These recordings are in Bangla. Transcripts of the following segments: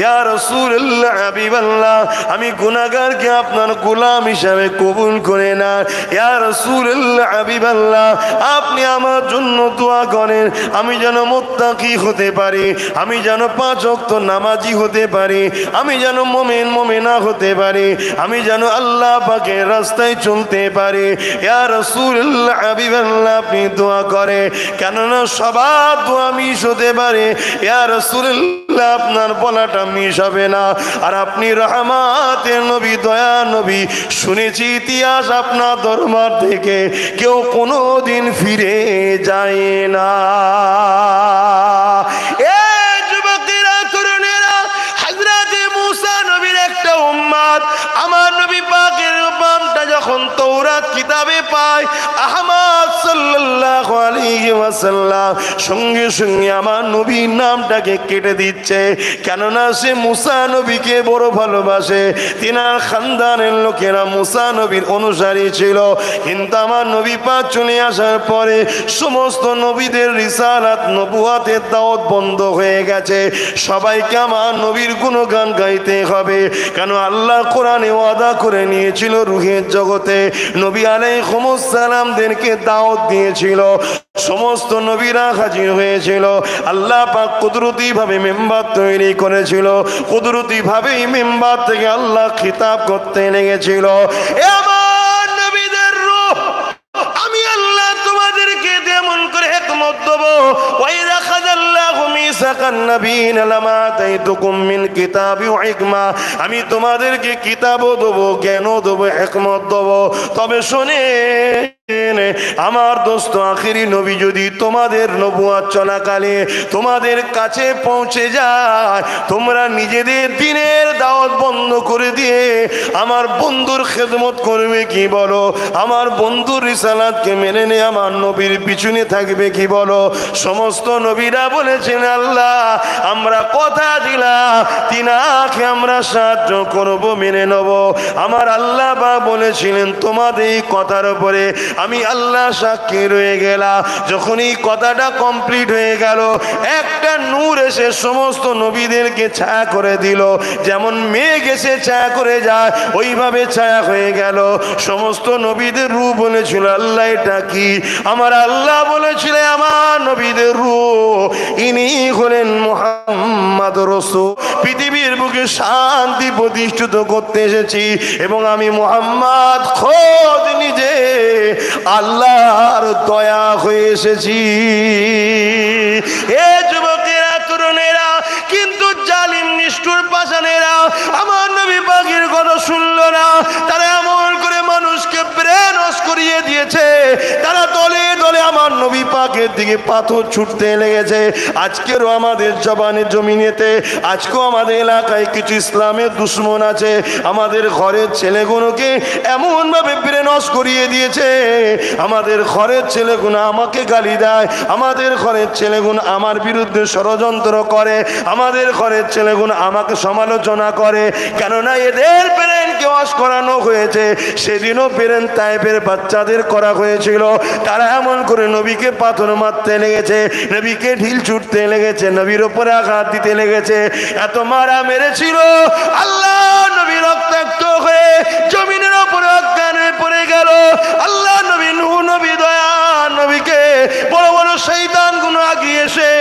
ইয়া রাসূলুল্লাহ হাবিবাল্লাহ আমি গুনাহগারকে আপনার গোলাম হিসেবে কবুল করে না। ইয়া রাসূলুল্লাহ হাবিবাল্লাহ আপনি আমার জন্য দোয়া করেন আমি যেন মুত্তাকি হতে পারি, আমি যেন 5 ওয়াক্ত নামাজি হতে পারি, আমি যেন মুমিন মুমিনা হতে পারি, আমি যেন আল্লাহ পাকের রাস্তায় চলতে পারি। ইয়া রাসূলুল্লাহ হাবিবাল্লাহ আপনি দোয়া করে, কেননা সবার দোয়া মিস হতে পারে। ইয়া রাসূলুল্লাহ আপনার বলাটা মিস হবে না। আর আপনি রহমাতের নবী, দয়া নবী, শুনেছি ইতিহাস আপনার দরবার থেকে কেউ কোনোদিন ফিরে যায় না। আমার নবী পাকের নামটা যখন তৌরাত কিতাবে পায় আহমদ সাল্লাল্লাহু আলাইহি ওয়াসাল্লাম সঙ্গে সঙ্গে আমার নবীর নামটাকে কেটে দিচ্ছে, কেননা সে মুসা নবীকে বড় ভালোবাসে। তিনার খানদানের লোকেরা মুসা নবীর অনুসারী ছিল, কিন্তু আমার নবী পাক চলে আসার পরে সমস্ত নবীদের রিসালাত নবুয়াতের দাওয়াত বন্ধ হয়ে গেছে। সবাইকে আমার নবীর গুণগান গাইতে হবে, কেন আল্লাহ কোরআনে ওয়াদা করে নিয়েছিল রূহের জগতে নবী আলাইহিস সালামদেরকে দাওয়াত দিয়েছিল। সমস্ত নবীরা হাজির হয়েছিল। আল্লাহ পাক কুদরতি ভাবে মিম্বার তৈরি করেছিল, কুদরতি ভাবে মিম্বার থেকে আল্লাহ খিতাব করতে লেগেছিল, এ আমার নবীদের রূহ আমি আল্লাহ তোমাদেরকে তেমন করে হিকমত দেব। ওয়াইদা খাযাল্লাহু মিসাকান নাবিয়িনা লামা আতাইতুকুম মিন কিতাবি ওয়া হিকমা আমি তোমাদেরকে কিতাবও দেবো, জ্ঞানও দেবো, হিকমত দেবো। তবে শুনে আমার দোস্ত আখিরি নবী যদি তোমাদের নবুয়ত চলাকালে তোমাদের কাছে পৌঁছে যায়, তোমরা নিজেদের দিনের দাওয়াত বন্ধ করে দিয়ে আমার বন্ধুর খেদমত করবে কি বলো? আমার বন্ধুর রিসালাতকে মেনে নিয়ে আমার নবীর পিছনে থাকবে কি বলো? সমস্ত নবীরা বলেছেন আল্লাহ আমরা কথা দিলাম তিনাকে আমরা সাহায্য করব, মেনে নেব। আমার আল্লাহ বা বলেছিলেন তোমাদের এই কথার উপরে আমি আল্লাহ সাক্ষী রয়ে গেলাম। যখন এই কথাটা কমপ্লিট হয়ে গেল একটা নূর এসে সমস্ত নবীদেরকে ছায়া করে দিল, যেমন মেঘ এসে ছায়া করে যায় ওইভাবে ছায়া হয়ে গেল। সমস্ত নবীদের রূহ বলেছিল আল্লাহ এটা কি? আমার আল্লাহ বলেছিল আমার নবীদের রূহ ইনি হলেন মুহাম্মদ রাসূল। পৃথিবীর বুকে শান্তি প্রতিষ্ঠিত করতে এসেছি এবং আমি মুহাম্মদ খোদ নিজে আল্লাহর দয়া হয়ে এসেছি। এ যুবকেরা, তরুণেরা, কিন্তু জালিম নিষ্ঠুর পাষাণেরা আমার নবী পাকের কথা শুনল না। তারা এমন করে মানুষকে ব্রেন ওয়াশ করিয়ে দিয়েছে, তারা দলে দলে আমার নবী পাকের দিকে পাথর ছুটতে লেগেছে। আজকেরও আমাদের জবানের জমিনেতে, আজকেও আমাদের এলাকায় কিছু ইসলামের দুশ্মন আছে। আমাদের ঘরের ছেলেগুলোকে এমনভাবে ব্রেন ওয়াশ করিয়ে দিয়েছে, আমাদের ঘরের ছেলেগুলো আমাকে গালি দেয়, আমাদের ঘরের ছেলেগুলো আমার বিরুদ্ধে ষড়যন্ত্র করে, আমাদের ঘরের ছেলেগুলো আমাকে সমালোচনা করে। কেননা এদের ব্রেনকে ওয়াশ করানো হয়েছে। সেদিনও ব্রেন তায়েফের বাচ্চাদের করা হয়েছিল। তারা এমন করে নবীকে পাথর মারতে লেগেছে, নবীকে ঢিল ছুটতে লেগেছে, নবীর উপরে আঘাত দিতে লেগেছে। এত মারা মেরেছিল আল্লাহ নবী রক্তাক্ত হয়ে জমিনের উপরে অজ্ঞান হয়ে পড়ে গেল। আল্লাহ নবী নূহ নবী দয়া নবীকে বড় বড় শয়তান গুলো আগিয়ে এসে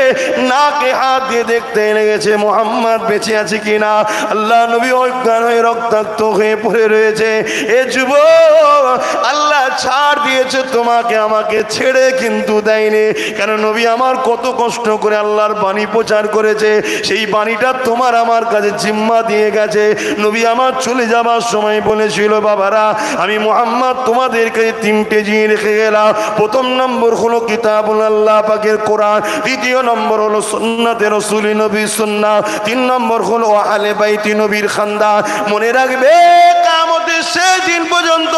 নাকে হাত দিয়ে দেখতে লেগেছে মুহাম্মদ বেঁচে আছে কিনা। আল্লাহ নবী অজ্ঞান হয়ে রক্তাক্ত হয়ে পড়ে রয়েছে। এ যুবক, আল্লাহ ছাড় দিয়েছে তোমাকে আমাকে, ছেড়ে কিন্তু দেয়নি। কেন নবী আমার কত কষ্ট করে আল্লাহর বাণী প্রচার করেছে, সেই বাণীটা তোমার আমার কাছে জিম্মা দিয়ে গেছে। নবী আমার চলে যাবার সময় বলেছিল বাবারা আমি মুহাম্মদ তোমাদের কাছে 3টে জিনিস রেখে গেলাম। প্রথম নম্বর হলো কিতাবুল আল্লাহ পাকের কোরআন, দ্বিতীয় নম্বর হলো সুন্নাতে রাসূল নবীর সুন্নাহ, 3 নম্বর হলো আহলে বাইতি নবীর খানদান। মনে রাখবে কিয়ামতের শেষ দিন পর্যন্ত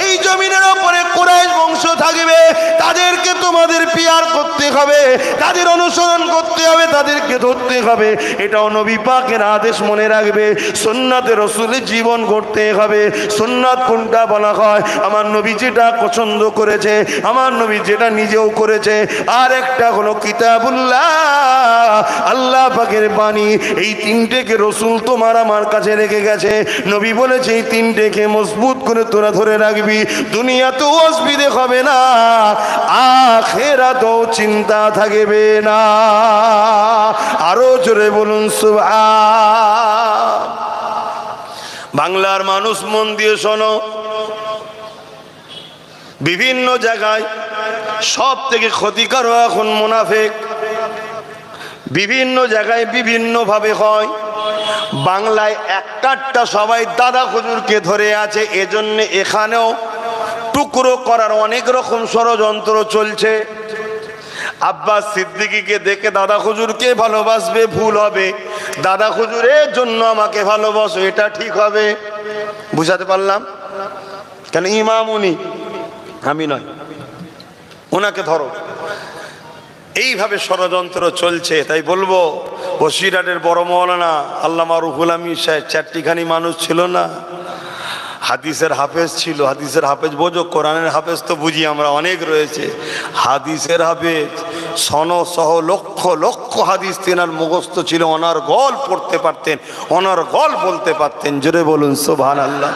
এই জমিনের উপরে কুরাইশ বংশ থাকবে, তাদেরকে তোমাদের পিয়ার করতে হবে, তাদের অনুসরণ করতে হবে, তাদেরকে ধরতে হবে। এটাও নবী পাকের আদেশ, মনে রাখবে। সুন্নাতে রাসূলের জীবন করতে হবে। সুন্নাত কোনটা বলা হয়? আমার নবী যেটা পছন্দ করেছে, আমার নবী যেটা নিজেও করেছে। আর একটা হলো কিতাবুল্লাহ, আল্লাহ পাকের বাণী। এই তিনটেকে রাসূল তোমার আমার কাছে রেখে গেছে। নবী বলেছে এই তিনটেকে মজবুত করে তোরা ধরে রাখবি, দুনিয়াতেও অসুবিধে হবে না, আখিরাতেও চিন্তা থাকবে না। আরো জোরে বলুন সুবহান। বাংলার মানুষ মন দিয়ে শোনো, বিভিন্ন জায়গায় সব থেকে ক্ষতিকারক এখন মুনাফিক। বিভিন্ন জায়গায় বিভিন্ন ভাবে হয়। বাংলায় একটা সবাই দাদা হুজুরকে ধরে আছে, এজন্য এখানেও টুকরো করার অনেক রকম ষড়যন্ত্র চলছে। আব্বাস সিদ্দিকীকে দেখে দাদা হুজুরকে ভালোবাসবে, ভুল হবে। দাদা হুজুরের জন্য আমাকে ভালোবাসো, এটা ঠিক হবে। বুঝাতে পারলাম? কেন ইমাম উনি, আমি নয়, ওনাকে ধরো। এইভাবে ষড়যন্ত্র চলছে। তাই বলবো, বসিরহাটের বড় মৌলানা আল্লামা রুহুল আমিন সাহেব চারটিখানি মানুষ ছিল না? হাদিসের হাফেজ ছিল। হাদিসের হাফেজ বোঝো, কোরআনের হাফেজ তো বুঝি আমরা, অনেক রয়েছে। হাদিসের হাফেজ সনদ সহ লক্ষ লক্ষ হাদিস তেনার মুখস্থ ছিল, অনর্গল পড়তে পারতেন, অনর্গল বলতে পারতেন। জোরে বলুন সুবহানাল্লাহ।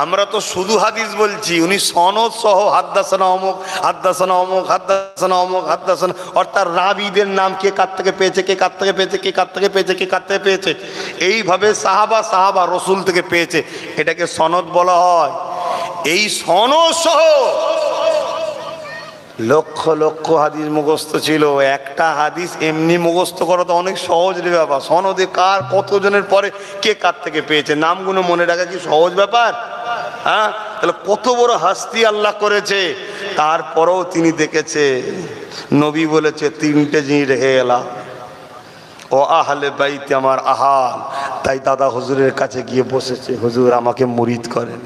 আমরা তো শুধু হাদিস বলছি, উনি সনদ সহ হাদ্দাসানা অমুক, হাদ্দাসানা অমুক, হাদ্দাসানা অমুক, হাদ্দাসানা, অর্থাৎ রাবীদের নাম কে কার থেকে পেয়েছে, কে কার থেকে পেয়েছে, কে কার থেকে পেয়েছে, কে কার থেকে পেয়েছে, এইভাবে সাহাবা রসুল থেকে পেয়েছে, এটাকে সনদ বলা হয়। এই সনদ সহ লক্ষ লক্ষ হাদিস মুখস্থ ছিল। একটা হাদিস এমনি মুখস্থ করা তো অনেক সহজ রে ব্যাপার। সনদে কার কতজনের পরে কে কার থেকে পেয়েছে নামগুলো মনে রাখা কি সহজ ব্যাপার? হ্যাঁ, তাহলে কত বড় হাস্তি আল্লাহ করেছে। তারপরেও তিনি দেখেছে, নবী বলেছে তিনটে জিনিস রেখে গেলাম, ও আহলে বাইতে আমার আহাল। তাই দাদা হুজুরের কাছে গিয়ে বসেছে, হুজুর আমাকে মুরিদ করেন।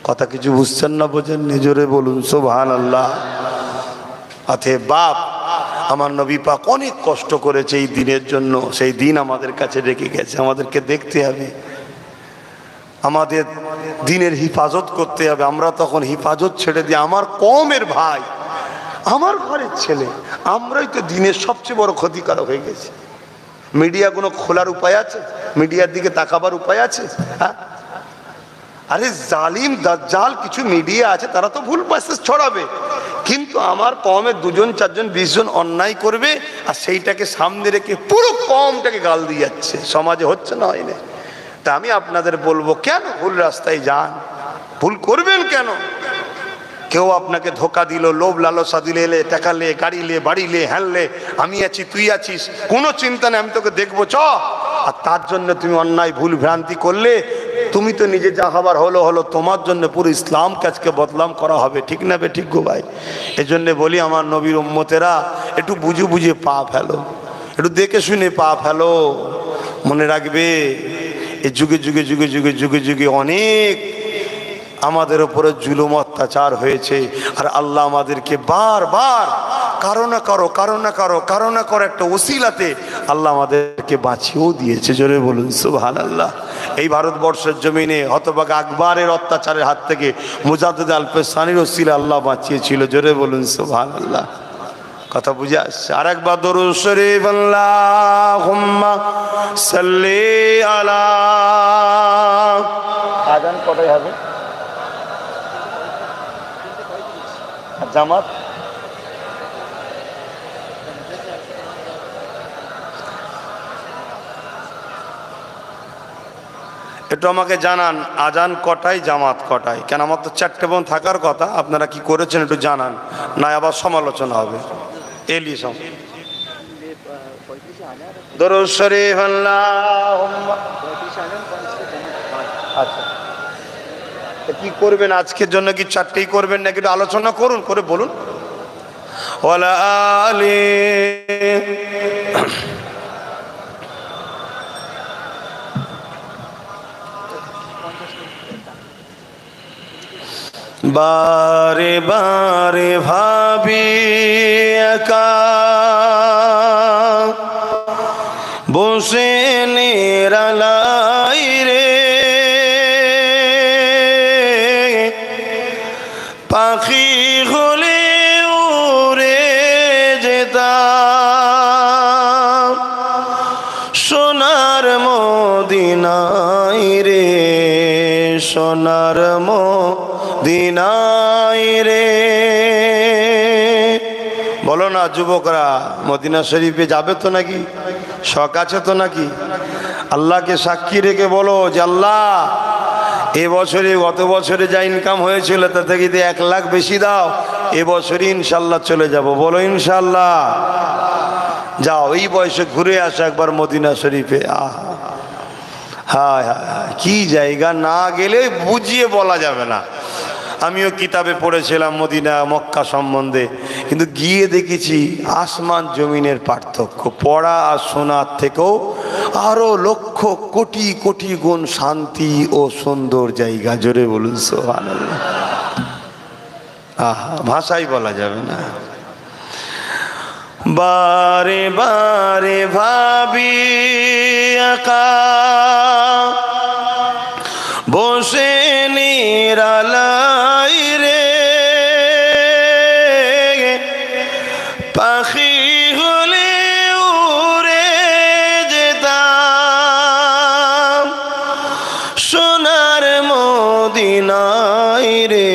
কথা কিছু বুঝছেন না, বোঝেন? নিজরে বলুন সুবহানাল্লাহ। আতে বাপ, আমার নবী পাক অনেক কষ্ট করেছে এই দিনের জন্য, সেই দিন আমাদের কাছে রেখে গেছে। আমাদেরকে দেখতে হবে, আমাদের দিনের হিফাজত করতে হবে। আমরা তখন হিফাজত ছেড়ে দিই, আমার কওমের ভাই, আমার ঘরের ছেলে, আমরাই তো দিনের সবচেয়ে বড় ক্ষতিকারক হয়ে গেছি। মিডিয়াগুলো খোলার উপায় আছে? মিডিয়ার দিকে তাকাবার উপায় আছে? হ্যাঁ, আরে জালিম দাজ্জাল কিছু মিডিয়া আছে, তারা তো ভুল মেসেজ ছড়াবে, কিন্তু আমার কওমের 2 জন 4 জন 20 জন অন্যায় করবে, আর সেইটাকে সামনে রেখে পুরো কওমটাকে গাল দিয়ে যাচ্ছে। সমাজে হচ্ছে না, হয় না? তা আমি আপনাদের বলবো, কেন ভুল রাস্তায় যান? ভুল করবেন কেন? কেউ আপনাকে ধোকা দিল, লোভ লালসা দিলে, টাকা লে, গাড়ি লে, বাড়ি লে, হ্যান লে, আমি আছি তুই আছিস, কোনো চিন্তা নেই, আমি তোকে দেখবো চ। আর তার জন্য তুমি অন্যায় ভুল ভ্রান্তি করলে, তুমি তো নিজে যা হবার হলো, তোমার জন্য পুরো ইসলামকে আজকে বদনাম করা হবে। ঠিক না বে ঠিক গো ভাই? এই জন্যে বলি, আমার নবীর উম্মতেরা একটু বুঝে পা ফেলো, একটু দেখে শুনে পা ফেলো। মনে রাখবে, এই যুগে অনেক আমাদের উপরে জুলুম অত্যাচার হয়েছে, আর আল্লাহ আমাদেরকে বারবার কারো না কারো একটা ওসিলাতে আল্লাহ আমাদেরকে বাঁচিয়েও দিয়েছে। জোরে বলুন সুবহানাল্লাহ। এই ভারতবর্ষের জমিনে হতভাগা আকবরের অত্যাচারের হাত থেকে মুজাদ্দিদ আল-পেশানির ওসিলা আল্লাহ বাঁচিয়েছিল। জোরে বলুন সুবহানাল্লাহ। কথা বুঝে আসছে? আর একবার দরুদ শরীফ, আল্লাহুম্মা সাল্লি আলা। আজান কটায় হবে? জামাত একটু আমাকে জানান, আজান কটায়, জামাত কটায়? কেন আমার তো 4টে বোন থাকার কথা, আপনারা কি করেছেন একটু জানান, না আবার সমালোচনা হবে। এলি সব দরুদ শরীফ, আল্লাহুম্মা। আচ্ছা, কি করবেন আজকের জন্য? কি 4টেই করবেন নাকি? একটু আলোচনা করুন, করে বলুন। ওয়ালা আলি বারে বারে ভাবি একা বসে নিরালাই রে, পাখি হলে উড়ে যেতাম সোনার মদিনায় রে, সোনার মদিনায় রে। বলো না যুবকরা, মদিনা শরীফে যাবে তো নাকি? শখ আছে তো নাকি? আল্লাহকে সাক্ষী রেখে বলো যে আল্লাহ এবছরে গত বছরে যা ইনকাম হয়েছিল তা থেকে 1 লাখ বেশি দাও, এবছরই ইনশাল্লাহ চলে যাব। বলো ইনশাল্লাহ। যাও এই বয়সে ঘুরে আসো একবার মদিনা শরীফে। হায় হায়, কি জায়গা, না গেলে বুঝিয়ে বলা যাবে না। আমিও কিতাবে পড়েছিলাম মদিনা মক্কা সম্বন্ধে, কিন্তু গিয়ে দেখেছি আসমান জমিনের পার্থক্য। পড়া আর শোনার থেকেও আরো লক্ষ কোটি কোটি গুণ শান্তি ও সুন্দর জায়গা। জোরে বলুন সুবহানাল্লাহ। আহা, ভাষাই বলা যাবে না। বারে বারে ভাবি একা বসে নিরালাই রে, পাখি হলে উড়ে যেতাম সোনার মদিনায় রে,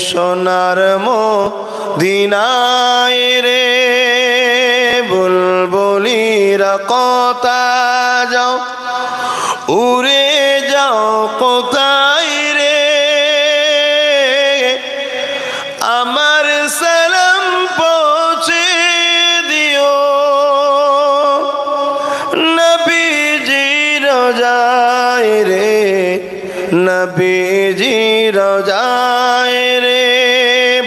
সোনার মদিনায় রে। বুলবুলিরা কথা যাও উড়ে যাও কোথায় রে, আমার সালাম পৌঁছে দিও নবীজি রোজায় রে, নবীজি রোজায় রে।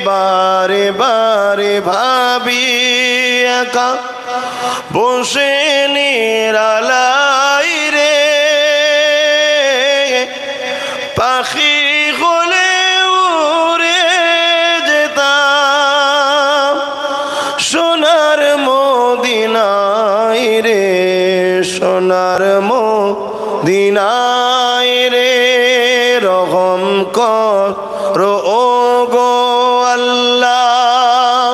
বারে বারে ভাবি একা বসে নিরালাই রে, পাখি হলে উড়ে যেতাম সোনার মদিনায় রে, সোনার মদিনায় রে। রহম করো ও গো আল্লাহ,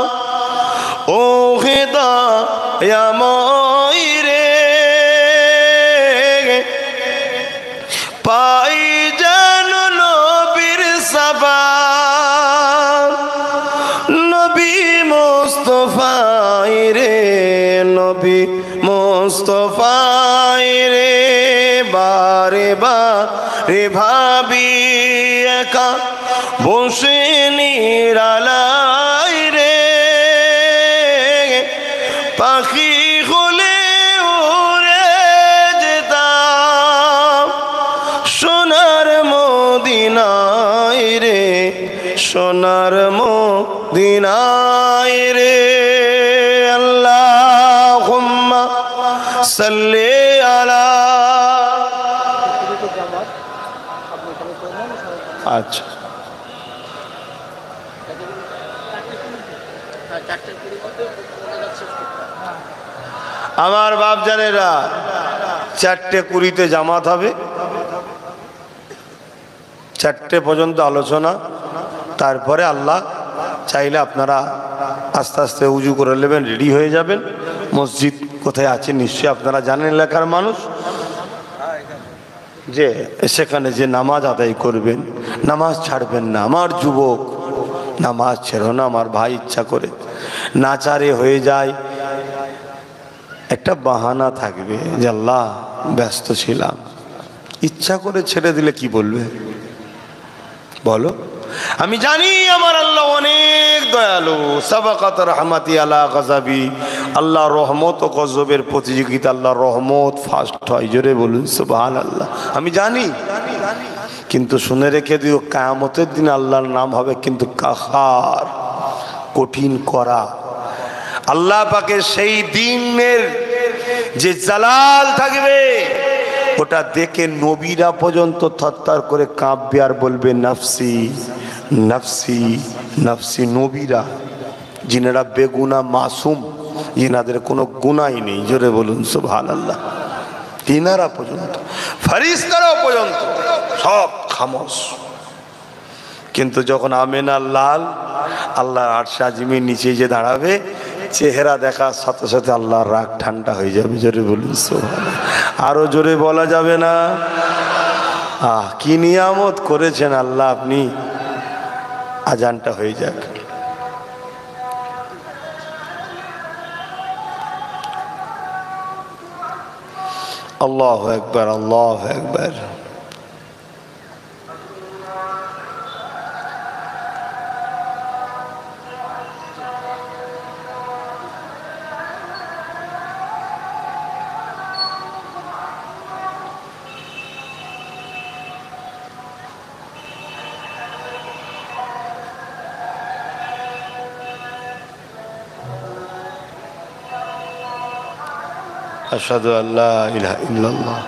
ও হিদায়াময় রে, পাই যেন নবীর সাবাব, নবী মুস্তাফায় রে, নবী মুস্তাফায় রে। বারে বারে ভাবি একা বসে নিরালাই রে, পাখি হলে উড়ে যেতাম সোনার মদিনায় রে, সোনার মদিনায় রে। আল্লাহুম্মা সাল্লি আলা। আচ্ছা, আমার বাপ জানেরা 4:20 জামাত হবে, 4টে পর্যন্ত আলোচনা। তারপরে আল্লাহ চাইলে আপনারা আস্তে আস্তে উজু করে নেবেন, রেডি হয়ে যাবেন। মসজিদ কোথায় আছে নিশ্চয়ই আপনারা জানেন, এলাকার মানুষ, যে সেখানে যে নামাজ আদায় করবেন, নামাজ ছাড়বেন না। আমার যুবক, নামাজ ছেড়ো না। আমার ভাই ইচ্ছা করে নাচারে হয়ে যায়, একটা বাহানা থাকবে যে আল্লাহ ব্যস্ত ছিলাম, ইচ্ছা করে ছেড়ে দিলে কি বলবে বলো? আমি জানি আমার আল্লাহ অনেক দয়ালু। সাবাকাত রহমাতি আলা গযাবি, আল্লাহ রহমত ও গজবের প্রতিযোগিতা, আল্লাহ রহমত ফার্স্ট হয়। জোরে বলুন সুবহানাল্লাহ। আমি জানি, কিন্তু শুনে রেখে দিও কিয়ামতের দিন আল্লাহর নাম হবে কিন্তু কাহার, কঠিন করা। আল্লাহ পাকের সেই দিনের যে জালাল থাকবে, ওটা দেখে নবীরা পর্যন্ত থরথর করে কাঁপবে আর বলবে নাফসি নফসি নফসি নবীরা, যিনারা বেগুনা মাসুম, যিনাদের কোনো গুনাই নেই, জোরে বলুন সুবহানাল্লাহ, তিনারা পর্যন্ত, ফেরেশতারাও পর্যন্ত সব খামোশ। কিন্তু যখন আমেনা লাল আল্লাহর আরশ আজিমের নিচে যে দাঁড়াবে, চেহারা দেখার সাথে সাথে আল্লাহর রাগ ঠান্ডা হয়ে যাবে, জোরে বলুন সুবহানাল্লাহ। আরো জোরে বলা যাবে না? কি নিয়ামত করেছেন আল্লাহ আপনি। আজানটা হয়ে যাক। আল্লাহু আকবার, আল্লাহু আকবার। আশহাদু আল্লা ইলাহা ইল্লাল্লাহ।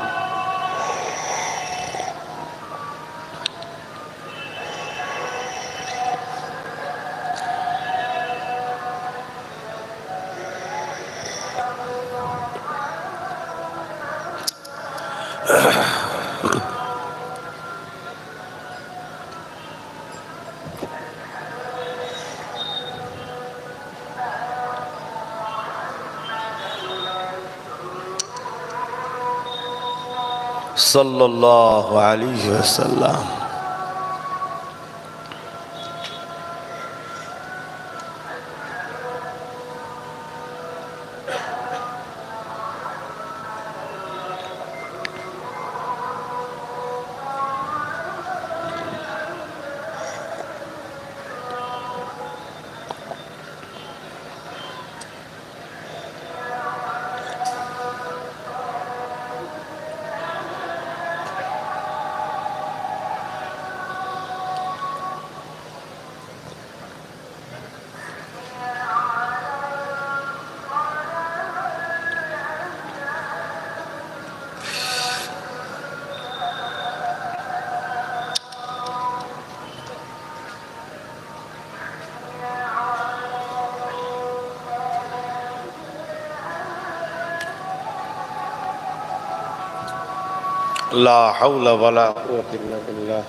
সাল্লাল্লাহু আলাইহি ওয়াসাল্লাম। লা হাওলা ওয়ালা কুওয়াতা ইল্লা বিল্লাহ।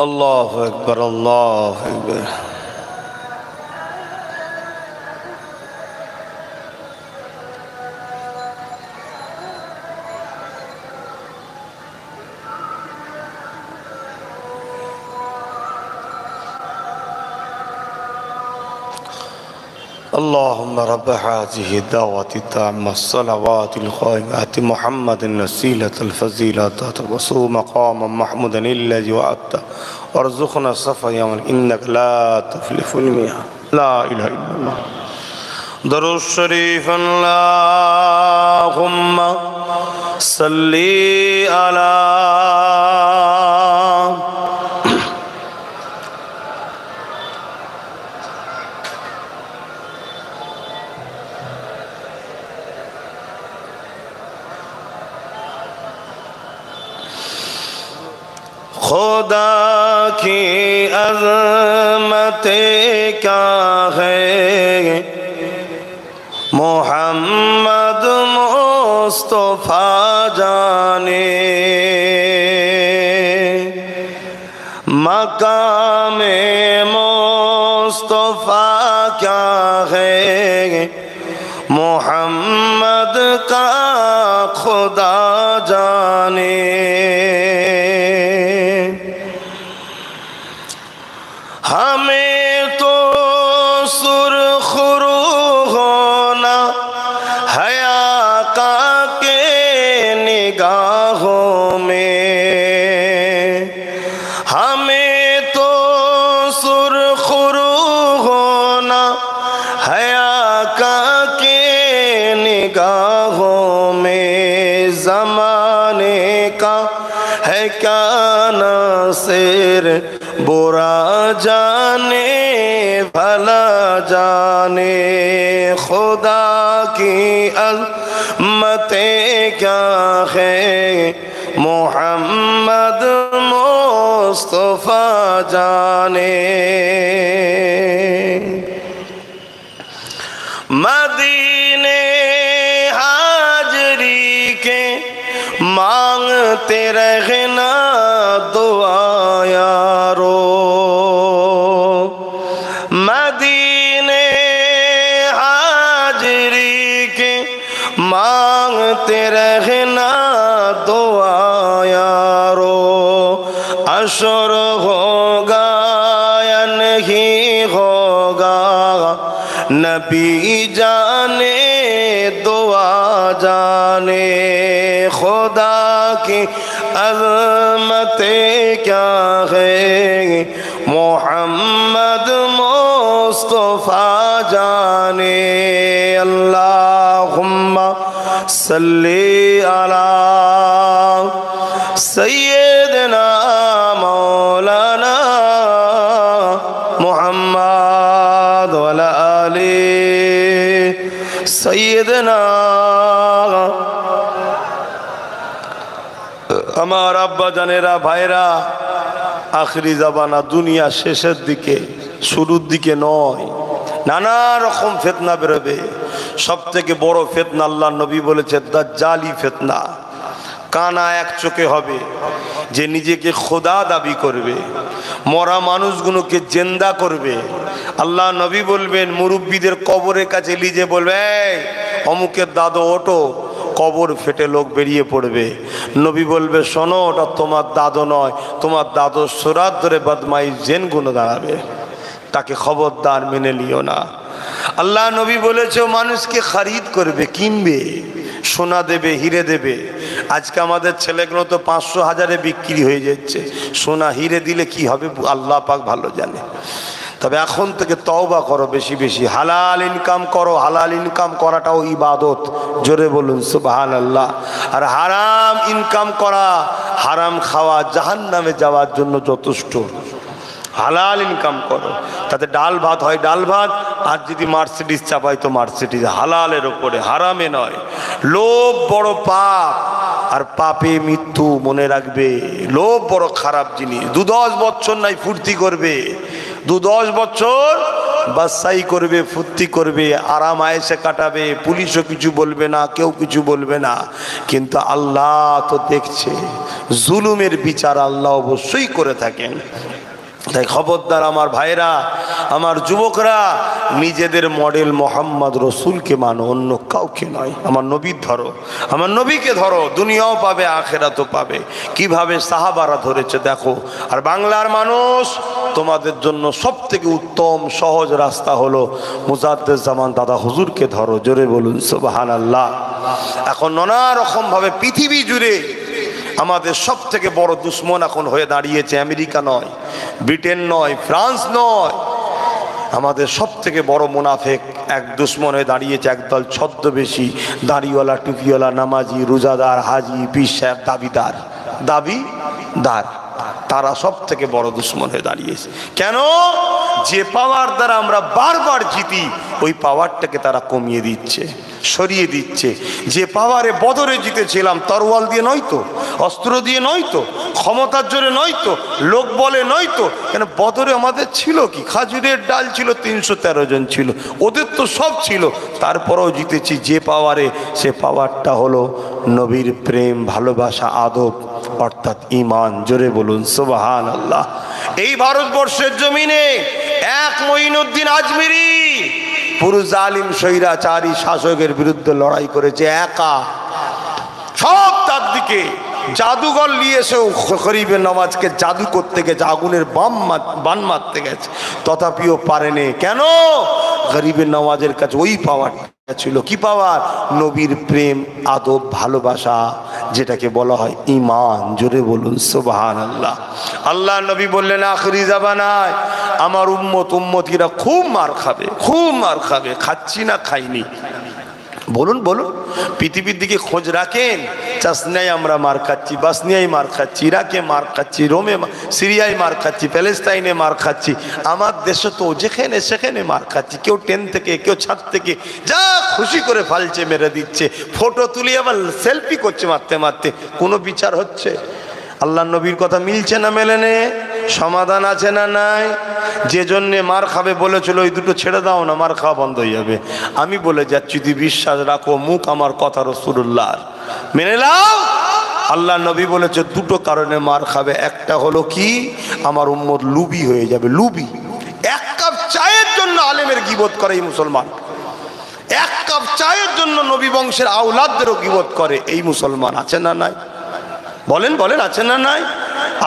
আল্লাহু আকবার, আল্লাহু আকবার। اللهم رب هذه الدعوة التامة الصلوات القائمة آت محمد الوسيلة الفضيلة وبعثه مقاما محمودا الذي وعدته وارزقنا الصفا يوم إنك لا تخلف الميعاد. لا إله إلا الله. درود شريف. اللهم صل على خدا کی عظمت کیا ہے محمد مصطفیٰ جانے مقام مصطفیٰ کیا ہے محمد کا خدا جانے ہمیں تو سرخ رو ہونا حیا کا کے نگاہوں میں ہمیں تو سرخ رو ہونا حیا کا کے नासिर बुरा जाने भला जाने खुदा की अज़मतें क्या है मोहम्मद मुस्तफा जाने। मदीने हाजरी के मांगते रहना दुआ यारो, मदीने हाजरी के मांगते रहना दुआ यारो। अशर होगा या नहीं होगा नबी जाने दुआ जाने खुदा की अज़मतें क्या है मोहम्मद मुस्तफा जाने। अल्लाहुम्मा सल्ली अला सय्यदना मौलाना मुहम्मद व अला आलि सय्यदना। আমার আব্বা জানেরা ভাইরা, আখরি জামানা দুনিয়া শেষের দিকে, শুরুর দিকে নয়। নানা রকম ফিতনা বেরোবে। সব থেকে বড় ফিতনা আল্লাহ নবী বলেছে দাজ্জালি ফিতনা। কানা এক চোখে হবে, যে নিজেকে খোদা দাবি করবে, মরা মানুষগুলোকে জিন্দা করবে। আল্লাহ নবী বলবেন মুরব্বীদের কবরের কাছে লিজে বলবে অমুকের দাদু ওঠো, কবর ফেটে লোক বেরিয়ে পড়বে। নবী বলবে শোনো, ওটা তোমার দাদু নয়, তোমার দাদুর সুরাত ধরে বদমাই জেন গুলো দাঁড়াবে, তাকে খবরদার মেনে লিও না। আল্লাহ নবী বলেছে মানুষকে খরিদ করবে, কিনবে, সোনা দেবে, হিরে দেবে। আজকে আমাদের ছেলেগুলো তো 500-1000-এ বিক্রি হয়ে যাচ্ছে। সোনা হিরে দিলে কি হবে আল্লাহ পাক ভালো জানে। তবে এখন থেকে তওবা করো, বেশি বেশি হালাল ইনকাম করো। হালাল ইনকাম করাটাও ইবাদত, জোরে বলুন সুবহানাল্লাহ। আর হারাম ইনকাম করা, হারাম খাওয়া জাহান্নামে যাওয়ার জন্য যথেষ্ট। হালাল ইনকাম করো, তাতে ডাল ভাত হয় ডাল ভাত, আর যদি মার্সিডিজ চাপাই তো মার্সিডিজ, হালালের ওপরে, হারামে নয়। লোভ বড় পাপ, আর পাপে মৃত্যু। মনে রাখবে লোভ বড় খারাপ জিনিস। 2-10 বছর নাই ফুর্তি করবে, 2-10 বছর বাসাই করবে, ফুর্তি করবে, আরাম আয়েশে কাটাবে, পুলিশও কিছু বলবে না, কেউ কিছু বলবে না। কিন্তু আল্লাহ তো দেখছে, জুলুমের বিচার আল্লাহ অবশ্যই করে থাকেন। তাই খবরদার আমার ভাইরা, আমার যুবকরা, নিজেদের মডেল মোহাম্মদ রসুলকে মানো, অন্য কাউকে নয়। আমার নবীর ধরো, আমার নবীকে ধরো, দুনিয়াও পাবে আখেরাতও পাবে। কিভাবে সাহাবারা ধরেছে দেখো। আর বাংলার মানুষ, তোমাদের জন্য সব থেকে উত্তম সহজ রাস্তা হলো মুজাদ্দেদ জামান দাদা হুজুরকে ধরো, জোরে বলুন সুবহানাল্লাহ। এখন নানা রকম ভাবে পৃথিবী জুড়ে আমাদের সব থেকে বড় দুশ্মন এখন হয়ে দাঁড়িয়েছে আমেরিকা নয়, ব্রিটেন নয়, ফ্রান্স নয়, আমাদের সব থেকে বড় মুনাফেক এক দুশ্মন হয়ে দাঁড়িয়েছে একদল ছদ্মবেশী, দাড়িওয়ালা, টুপিওয়ালা, নামাজি, রোজাদার, হাজি, পীর সাহেব, দাবিদার। তারা সব থেকে বড় দুশ্মন হয়ে দাঁড়িয়েছে। কেন? যে পাওয়ার দ্বারা আমরা বারবার জিতি, ওই পাওয়ারটাকে তারা কমিয়ে দিচ্ছে, সরিয়ে দিচ্ছে। যে পাওয়ারে বদরে জিতেছিলাম, তরোয়াল দিয়ে নয় তো, অস্ত্র দিয়ে নয় তো, ক্ষমতার জোরে নয় তো, লোক বলে নয় তো। কেন? বদরে আমাদের ছিল কি? খাজুরের ডাল ছিল, 313 জন ছিল, ওদের তো সব ছিল, তারপরেও জিতেছি। যে পাওয়ারে, সে পাওয়ারটা হলো নবীর প্রেম, ভালোবাসা, আদব, অর্থাৎ ঈমান। জোরে বলুন সুবহানাল্লাহ। এই ভারতবর্ষের জমিনে এক মঈনুদ্দিন আজমিরি পুরো জালিম স্বৈরাচারী শাসকের বিরুদ্ধে লড়াই করেছে একা। সব তার দিকে জাদুঘর নিয়ে এসেও গরিবের নওয়াজকে জাদু করতে গেছে, আগুনের বান মারতে গেছে, তথাপিও পারেনি। কেন? গরিবের নওয়াজের কাছে ওই পাওয়ার ছিল। কি পাওয়ার? নবীর প্রেম, আদব, ভালোবাসা, যেটাকে বলা হয় ঈমান। জোরে বলুন সুবহানাল্লাহ। আল্লাহ নবী বললেন আখরি জামানায় আমার উম্মতিরা খুব মার খাবে, খুব মার খাবে। খাচ্ছি না, খাইনি। বলুন বলুন, পৃথিবীর দিকে খোঁজ রাখেন, চাসনিয়ায় আমরা মার খাচ্ছি, বাসনিয়ায় মার খাচ্ছি, ইরাকে মার খাচ্ছি, রোমে, সিরিয়ায় মার খাচ্ছি, প্যালেস্টাইনে মার খাচ্ছি, আমার দেশে তো যেখানে সেখানে মার খাচ্ছি। কেউ ট্রেন থেকে, কেউ ছাদ থেকে যা খুশি করে ফালছে, মেরে দিচ্ছে, ফটো তুলে আবার সেলফি করছে মারতে মারতে। কোনো বিচার হচ্ছে? আল্লাহ নবীর কথা মিলছে না মেলেনে? সমাধান আছে না নাই? যে জন্যে মার খাবে বলেছিল ওই দুটো ছেড়ে দাও না, মার খাওয়া বন্ধ হয়ে যাবে। আমি বলে যাচ্ছি, যদি বিশ্বাস রাখো, মুখ আমার কথা রাসূলুল্লাহর, মেনে নাও। আল্লাহ নবী বলেছে দুটো কারণে মার খাবে। একটা হলো কি, আমার উম্মত লুবি হয়ে যাবে। লুবি, এক কাপ চায়ের জন্য আলেমের গীবত করে এই মুসলমান, এক কাপ চায়ের জন্য নবী বংশের আওলাদদেরও গীবত করে এই মুসলমান। আছে না নাই? বলেন বলেন, আছে না নাই?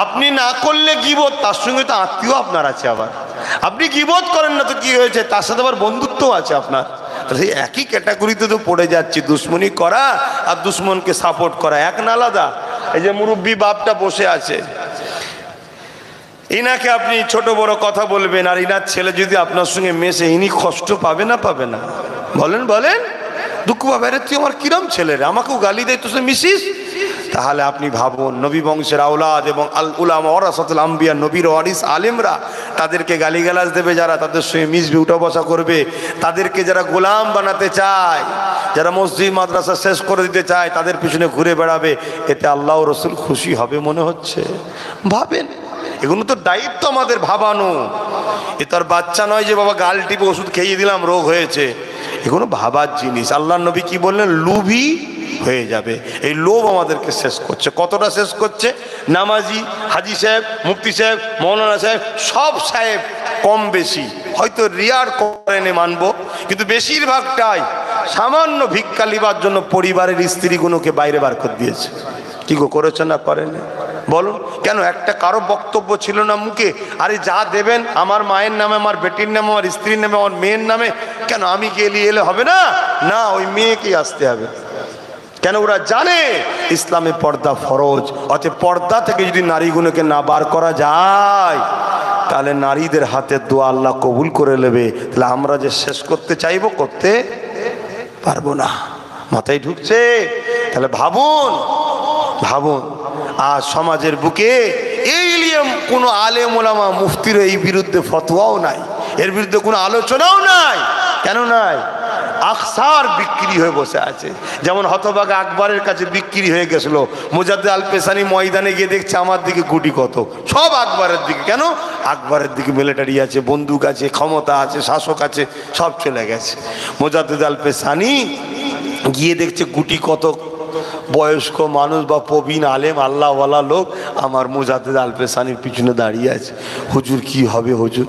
আপনি না করলে গীবত, তার সঙ্গে তো আত্মীয় আপনার আছে। আবার আপনি গীবত করেন না তো কি হয়েছে, তার সাথে আবার বন্ধুত্ব আছে আপনার। সেই একই ক্যাটাগরিতে তো পড়ে যাচ্ছি। দুশ্মনী করা আর দুশ্মনকে সাপোর্ট করা এক না আলাদা? এই যে মুরব্বী বাপটা বসে আছে, ইনাকে আপনি ছোট বড় কথা বলবেন, আর ইনার ছেলে যদি আপনার সঙ্গে মেশে, ইনি কষ্ট পাবে না পাবে না? বলেন বলেন, দুঃখ পাবে। আরে তুই আমার কিরম ছেলে রে, আমাকেও গালি দেয়, তুই মিশিস। তাহলে আপনি ভাবুন, নবী বংশের আওলাদ এবং আল উলামা ওয়ারাসাতুল আম্বিয়া, নবীর ওয়ারিস আলেমরা, তাদেরকে গালিগালাজ দেবে যারা, তাদের সঙ্গে মিশবে, উঠা বসা করবে, তাদেরকে যারা গোলাম বানাতে চায়, যারা মসজিদ মাদ্রাসা শেষ করে দিতে চায়, তাদের পিছনে ঘুরে বেড়াবে, এতে আল্লাহ ও রসুল খুশি হবে মনে হচ্ছে? ভাবেন, এগুলো তো দায়িত্ব আমাদের ভাবানো। এ তার বাচ্চা নয় যে বাবা গাল টিপে ওষুধ খেয়ে দিলাম রোগ হয়েছে। এগুলো ভাবার জিনিস। আল্লাহ নবী কি বললেন? লুভি হয়ে যাবে। এই লোভ আমাদেরকে শেষ করছে। কতটা শেষ করছে? নামাজি, হাজি সাহেব, মুফতি সাহেব, মৌলানা সাহেব, সব সাহেব কম বেশি, হয়তো রিয়ার করেনে মানবো, কিন্তু বেশিরভাগটাই সামান্য ভিক্ষা লিবার জন্য পরিবারের স্ত্রীগুলোকে বাইরে বার করে দিয়েছে। কি গো, করেছে না করেনি? বলুন কেন? একটা কারো বক্তব্য ছিল না মুখে, আরে যা দেবেন আমার মায়ের নামে, আমার বেটির নামে, আমার স্ত্রীর নামে, আমার মেয়ের নামে, কেন আমি গেলে এলে হবে না? না, ওই মেয়েকেই আসতে হবে। কেন? ওরা জানে ইসলামে পর্দা ফরজ। অতএব পর্দা থেকে যদি নারীগুলোকে না বার করা যায়, তাহলে নারীদের হাতের দোয়া আল্লাহ কবুল করে নেবে। তাহলে আমরা যে শেষ করতে চাইবো, করতে পারবো না। মাথায় ঢুকছে? তাহলে ভাবুন ভাবুন, আর সমাজের বুকে এই নিয়ে কোনো আলেম ওলামা মুফতির এই বিরুদ্ধে ফতোয়াও নাই, এর বিরুদ্ধে কোনো আলোচনাও নাই। কেন নাই? আকসার বিক্রি হয়ে বসে আছে। যেমন হতভাগা আকবরের কাছে বিক্রি হয়ে গেছিল, মুজাদ্দিদ আল পেশানি ময়দানে গিয়ে দেখছে আমার দিকে গুটি কত, সব আকবরের দিকে। কেন? আকবরের দিকে মিলিটারি আছে, বন্দুক আছে, ক্ষমতা আছে, শাসক আছে, সব চলে গেছে। মুজাদ্দিদ আল পেশানি গিয়ে দেখছে গুটি কত বয়স্ক মানুষ বা প্রবীণ আলেম আল্লাহওয়ালা লোক আমার মুজাদ্দিদ আল পেশানির পিছনে দাঁড়িয়ে আছে। হুজুর কি হবে হুজুর?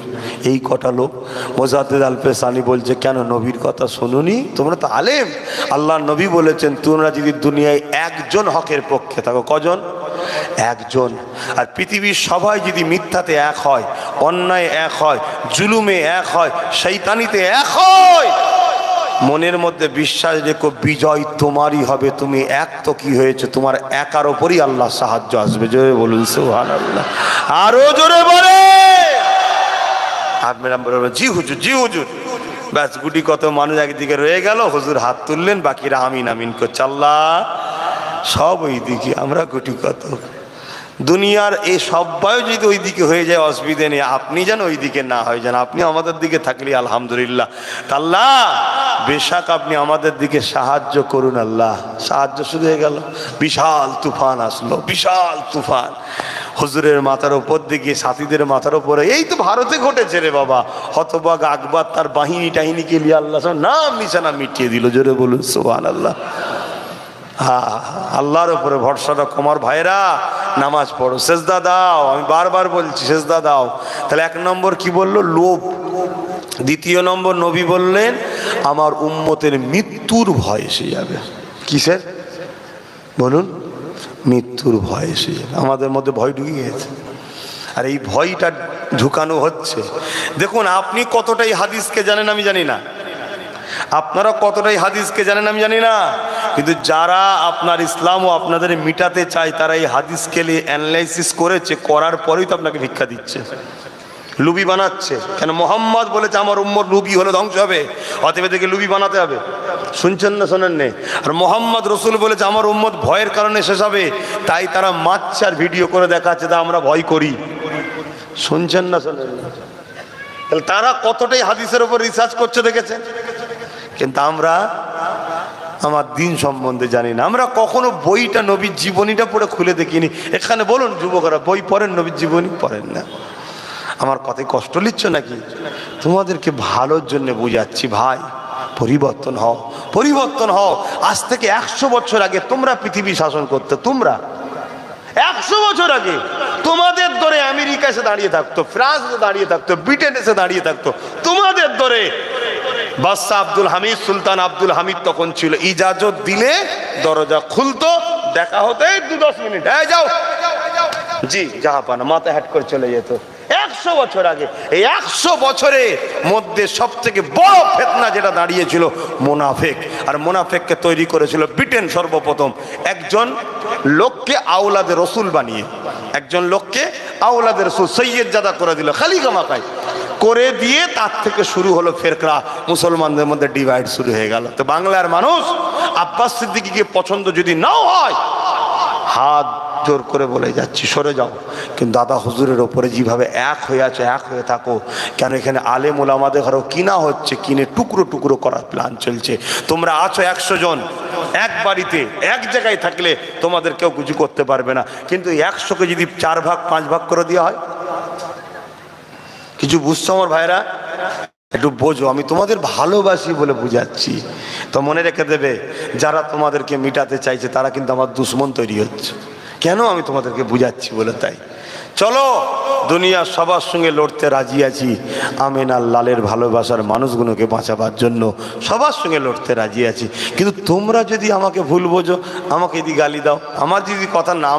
এই কটা লোক। মুজাদ্দিদ আল পেশানি বলছে, কেন নবীর কথা শুনুনি? তোমরা তো আলেম, আল্লাহ নবী বলেছেন তোমরা যদি দুনিয়ায় একজন হকের পক্ষে থাকো। কজন? একজন। আর পৃথিবীর সবাই যদি মিথ্যাতে এক হয়, অন্যায় এক হয়, জুলুমে এক হয়, শয়তানিতে এক হয়, মনের মধ্যে বিশ্বাস রেখো বিজয় তোমারই হবে। তুমি এক তো কি হয়েছে, তোমার একার ওপরই আল্লাহ সাহায্য আসবে। জোরে বলুন সুবহানাল্লাহ, আরো জোরে বলে। আপনারা বলবেন জি হুজুর, জি হুজুর। ব্যাস, গুটি কত মানুষ একদিকে রয়ে গেল, হুজুর হাত তুললেন, বাকিরা আমিন আমিন করছে। আল্লাহ সব ওই দিকে, আমরা গুটি কত। দুনিয়ার এই সবাই যদি ওই দিকে হয়ে যায় অসুবিধে নেই, আপনি যেন ওই দিকে না হয়ে যান। আপনি আমাদের দিকে থাকলে আলহামদুলিল্লাহ। আল্লাহ বেশাক আপনি আমাদের দিকে সাহায্য করুন। আল্লাহ সাহায্য শুরু হয়ে গেল, বিশাল তুফান আসলো, বিশাল তুফান হুজুরের মাথার উপর দিকে, সাথীদের মাথার উপরে। এই তো ভারতে ঘটেছে রে বাবা। হতবাগ আকবর তার বাহিনী টাহিনীকে নিয়ে আল্লাহ নাম নিশানা মিটিয়ে দিল। জোরে বলুন সুবহানাল্লাহ। আল্লাহর উপরে ভরসা রাখো আমার ভাইরা। নামাজ পড়ো, সেজদা দাও। আমি বারবার বলছি সেজদা দাও। তাহলে এক নম্বর কি বললো? লোভ। দ্বিতীয় নম্বর নবী বললেন আমার উম্মতের মৃত্যুর ভয় এসে যাবে। কিসের? বলুন। মৃত্যুর ভয় এসে যাবে। আমাদের মধ্যে ভয় ঢুকে গেছে, আর এই ভয়টা ঢুকানো হচ্ছে। দেখুন আপনি কতটাই হাদিসকে জানেন আমি জানি না, আপনারা কতটাই হাদিসকে জানেন আমি জানি না, কিন্তু যারা আপনার ইসলাম ও আপনাদের মিটাতে চায় তারা এই হাদিসকে নিয়ে অ্যানালাইসিস করেছে, করার পরেই তো আপনাকে ভিক্ষা দিচ্ছে। লুবি বানাচ্ছে কেন? মোহাম্মদ বলেছে আমার উম্মত লুবি হলে ধ্বংস হবে, অতএব থেকে লুবি বানাতে হবে। শুনছেন না শোনেন নে? আর মোহাম্মদ রসুল বলেছে আমার উম্মত ভয়ের কারণে শেষ হবে, তাই তারা মাছ আর ভিডিও করে দেখাচ্ছে তা আমরা ভয় করি। শুনছেন না শোনেন না? তাহলে তারা কতটাই হাদিসের উপর রিসার্চ করছে দেখেছেন। কিন্তু আমরা আমার দিন সম্বন্ধে জানি না। আমরা কখনো বইটা নবীর জীবনীটা পড়ে খুলে দেখিনি। এখানে বলুন যুবকরা বই পড়েন, নবীর জীবনী পড়েন না? আমার কথায় কষ্ট নিচ্ছ নাকি? তোমাদেরকে ভালোর জন্য বুঝাচ্ছি ভাই, পরিবর্তন হও, পরিবর্তন হও। আজ থেকে 100 বছর আগে তোমরা পৃথিবী শাসন করতে, তোমরা 100 বছর আগে তোমাদের দরে আমেরিকা এসে দাঁড়িয়ে থাকতো, ফ্রান্স এসে দাঁড়িয়ে থাকতো, ব্রিটেন এসে দাঁড়িয়ে থাকতো, তোমাদের দরে বাদশাহ আব্দুল হামিদ, সুলতান আব্দুল হামিদ তখন ছিল। ইজাজত দিলে দরজা খুলতো, দেখা হতে 2-10 মিনিট, এই যাও জি জাহাপানা, মাথা হ্যাট করে চলে যেত। 100 বছর আগে। এই 100 বছরের মধ্যে সব থেকে বড় ফিতনা যেটা দাঁড়িয়েছিল মুনাফিক। আর মুনাফিককে তৈরি করেছিল ব্রিটেন সর্বপ্রথম। একজন লোককে আওলাদে রসুল বানিয়ে, একজন লোককে আওলাদে রসুল সৈয়দ জাদা করে দিল, খালিকা মাকাই করে দিয়ে তার থেকে শুরু হলো ফেরকা, মুসলমানদের মধ্যে ডিভাইড শুরু হয়ে গেল। তো বাংলার মানুষ আব্বাস সিদ্দিকীকে পছন্দ যদি নাও হয়, হাত জোর করে বলে যাচ্ছি সরে যাও, কিন্তু দাদা হুজুরের ওপরে যেভাবে এক হয়ে আছে এক হয়ে থাকো। কেন এখানে আলেম ওলামাদের ঘরেও কিনা হচ্ছে, কিনে টুকরো টুকরো করার প্ল্যান চলছে। তোমরা আছো 100 জন এক বাড়িতে এক জায়গায় থাকলে তোমাদের কেউ কিছু করতে পারবে না, কিন্তু 100কে যদি 4 ভাগ 5 ভাগ করে দেওয়া হয়, কিছু বুঝছো আমার ভাইরা? একটু বোঝো, আমি তোমাদের ভালোবাসি বলে বুঝাচ্ছি। তো মনে রেখে দেবে, যারা তোমাদেরকে মিটাতে চাইছে তারা কিন্তু আমার দুশ্মন তৈরি হচ্ছে। কেন? আমি তোমাদেরকে বুঝাচ্ছি বলে। তাই চলো, দুনিয়া সবার সঙ্গে লড়তে রাজি আছি। আমিনার লালের ভালোবাসার মানুষগুলোকে বাঁচাবার জন্য সবার সঙ্গে লড়তে রাজি আছি। কিন্তু তোমরা যদি আমাকে ভুল বোঝো, আমাকে যদি গালি দাও, আমার যদি কথা না